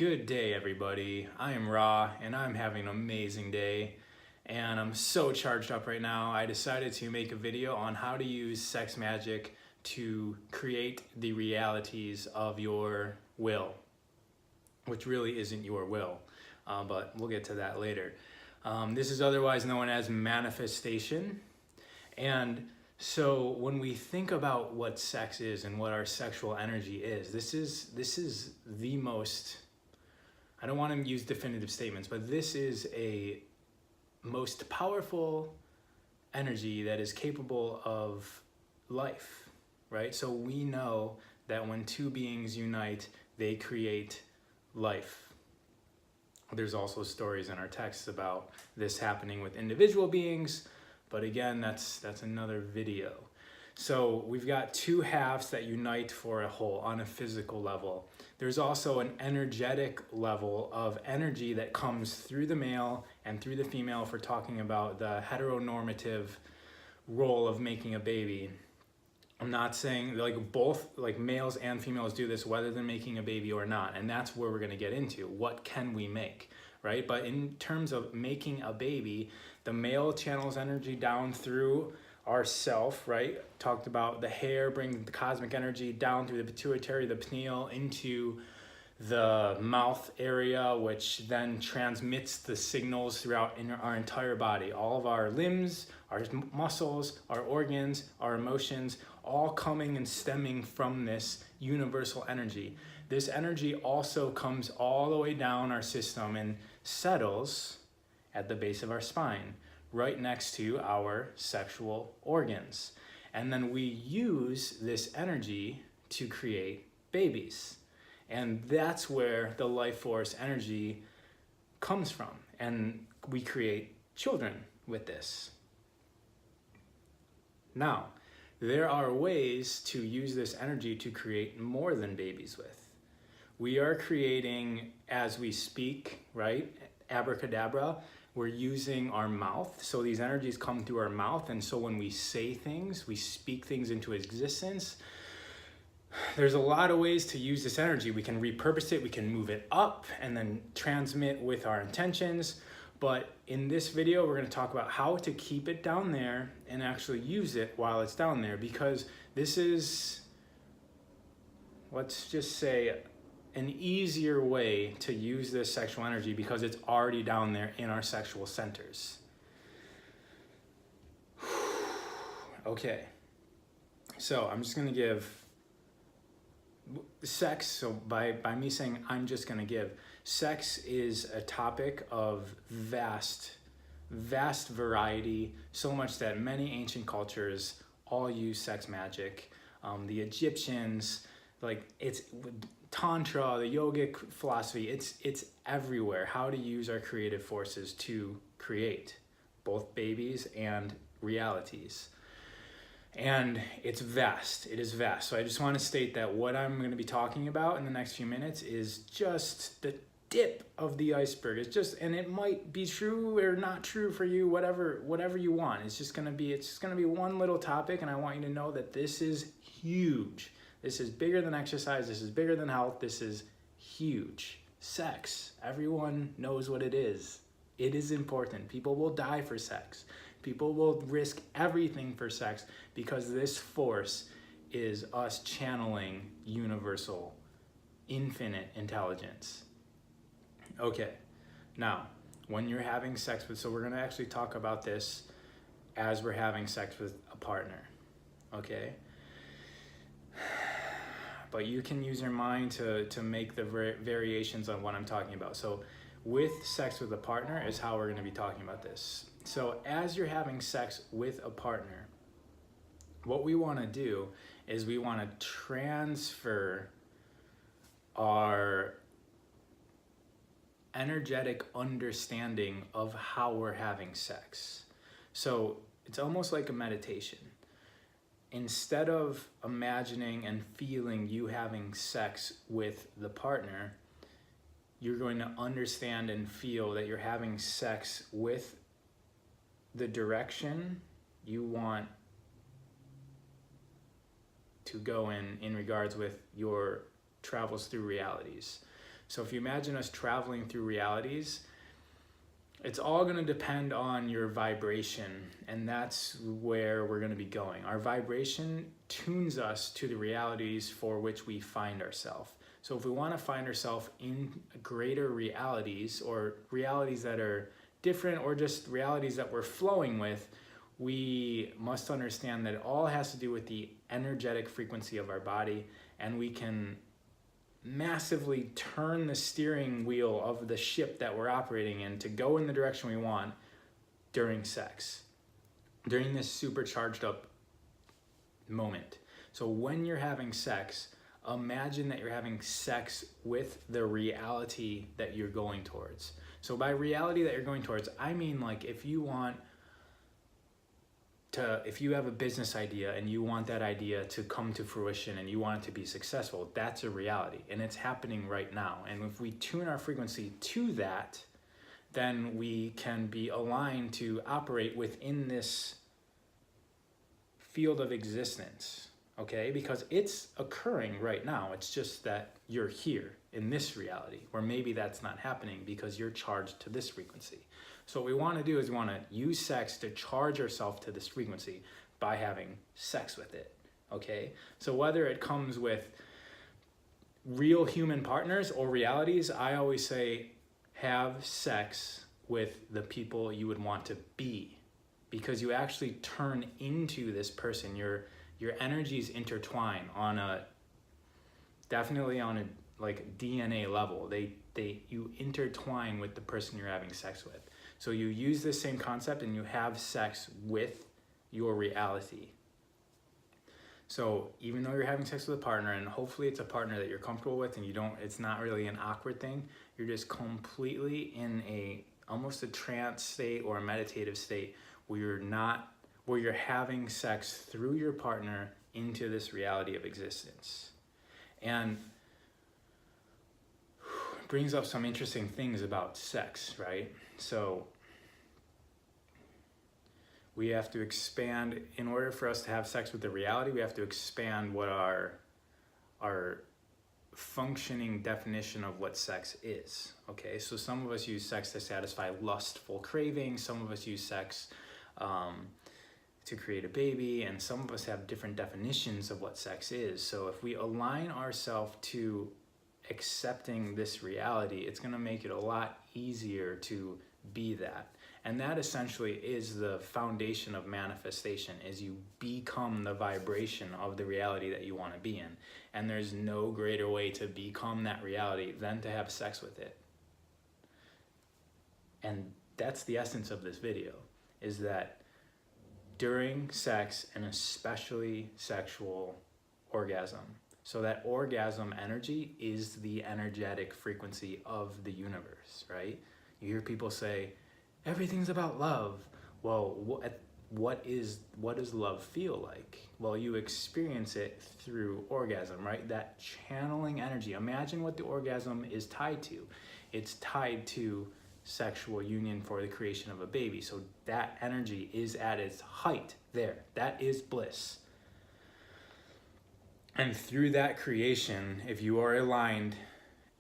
Good day, everybody. I am Ra, and I'm having an amazing day. And I'm so charged up right now. I decided to make a video on how to use sex magic to create the realities of your will, which really isn't your will, but we'll get to that later. This is otherwise known as manifestation. And so when we think about what sex is and what our sexual energy is, this is the most, I don't want to use definitive statements, but this is a most powerful energy that is capable of life, right? So we know that when two beings unite, they create life. There's also stories in our texts about this happening with individual beings, but again, that's another video. So we've got two halves that unite for a whole on a physical level. There's also an energetic level of energy that comes through the male and through the female if we're talking about the heteronormative role of making a baby. I'm not saying both males and females do this whether they're making a baby or not, and that's where we're going to get into what can we make, right? But in terms of making a baby, the male channels energy down through ourself, right? Talked about the hair bringing the cosmic energy down through the pituitary, the pineal, into the mouth area, which then transmits the signals throughout our entire body. All of our limbs, our muscles, our organs, our emotions, all coming and stemming from this universal energy. This energy also comes all the way down our system and settles at the base of our spine, right next to our sexual organs. And then we use this energy to create babies. And that's where the life force energy comes from. And we create children with this. Now, there are ways to use this energy to create more than babies with. We are creating as we speak, right? Abracadabra. We're using our mouth. So these energies come through our mouth. And so when we say things, we speak things into existence. There's a lot of ways to use this energy. We can repurpose it, we can move it up and then transmit with our intentions. But in this video, we're going to talk about how to keep it down there and actually use it while it's down there, because this is, let's just say, an easier way to use this sexual energy because it's already down there in our sexual centers. Okay, so I'm just going to give sex. So by me saying I'm just going to give, sex is a topic of vast variety, so much that many ancient cultures all use sex magic. The Egyptians, it's tantra, the yogic philosophy, it's everywhere. How to use our creative forces to create both babies and realities. And it's vast, it is vast. So I just want to state that what I'm going to be talking about in the next few minutes is just the tip of the iceberg. It's just, and it might be true or not true for you, whatever you want. It's just going to be one little topic, and I want you to know that this is huge. This is bigger than exercise, this is bigger than health, this is huge. Sex, everyone knows what it is. It is important. People will die for sex. People will risk everything for sex because this force is us channeling universal, infinite intelligence. Okay, now, when you're having sex with, so we're gonna actually talk about this as we're having sex with a partner, okay? But you can use your mind to make the variations on what I'm talking about. So with sex with a partner is how we're going to be talking about this. So as you're having sex with a partner, what we want to do is we want to transfer our energetic understanding of how we're having sex. So it's almost like a meditation. Instead of imagining and feeling you having sex with the partner, you're going to understand and feel that you're having sex with the direction you want to go in regards with your travels through realities. So if you imagine us traveling through realities, it's all going to depend on your vibration, and that's where we're going to be going. Our vibration tunes us to the realities for which we find ourselves. So if we want to find ourselves in greater realities, or realities that are different, or just realities that we're flowing with, we must understand that it all has to do with the energetic frequency of our body, and we can massively turn the steering wheel of the ship that we're operating in to go in the direction we want during sex, during this supercharged up moment. So when you're having sex, imagine that you're having sex with the reality that you're going towards. So by reality that you're going towards, I mean, like, if you have a business idea and you want that idea to come to fruition and you want it to be successful, that's a reality, and it's happening right now. And if we tune our frequency to that, then we can be aligned to operate within this field of existence, okay? Because it's occurring right now. It's just that you're here in this reality, where maybe that's not happening because you're charged to this frequency. So what we want to do is we want to use sex to charge ourselves to this frequency by having sex with it, okay? So whether it comes with real human partners or realities, I always say have sex with the people you would want to be, because you actually turn into this person. Your energies intertwine on a, definitely on a like DNA level. You intertwine with the person you're having sex with. So you use this same concept and you have sex with your reality. So even though you're having sex with a partner, and hopefully it's a partner that you're comfortable with, and it's not really an awkward thing, you're just completely in almost a trance state or a meditative state where you're having sex through your partner into this reality of existence. And it brings up some interesting things about sex, right? So we have to expand, in order for us to have sex with the reality, we have to expand what our functioning definition of what sex is, okay? So some of us use sex to satisfy lustful cravings, some of us use sex to create a baby, and some of us have different definitions of what sex is. So if we align ourselves to accepting this reality, it's going to make it a lot easier to be that. And that essentially is the foundation of manifestation, is you become the vibration of the reality that you want to be in. And there's no greater way to become that reality than to have sex with it. And that's the essence of this video, is that during sex, and especially sexual orgasm, so that orgasm energy is the energetic frequency of the universe, right? You hear people say, everything's about love. Well, what does love feel like? Well, you experience it through orgasm, right? That channeling energy. Imagine what the orgasm is tied to. It's tied to sexual union for the creation of a baby. So that energy is at its height there. That is bliss. And through that creation, if you are aligned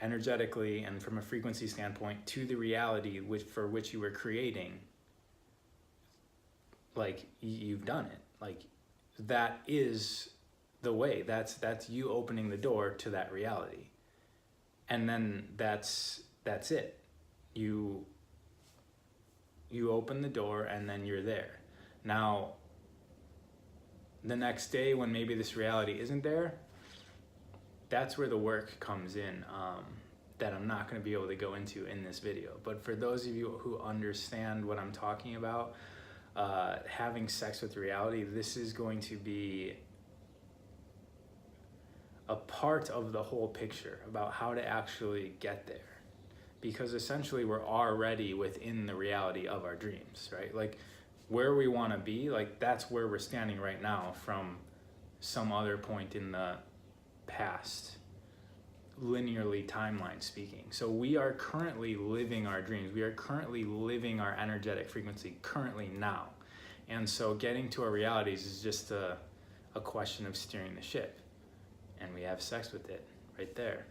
energetically and from a frequency standpoint to the reality for which you were creating, like, you've done it. Like, that is the way. That's you opening the door to that reality. And then that's it. You open the door and then you're there. Now, the next day when maybe this reality isn't there, that's where the work comes in, that I'm not going to be able to go into in this video. But for those of you who understand what I'm talking about, having sex with reality, this is going to be a part of the whole picture about how to actually get there. Because essentially we're already within the reality of our dreams, right? Like, where we want to be, like, that's where we're standing right now from some other point in the past, linearly timeline speaking. So we are currently living our dreams. We are currently living our energetic frequency currently now. And so getting to our realities is just a question of steering the ship. And we have sex with it right there.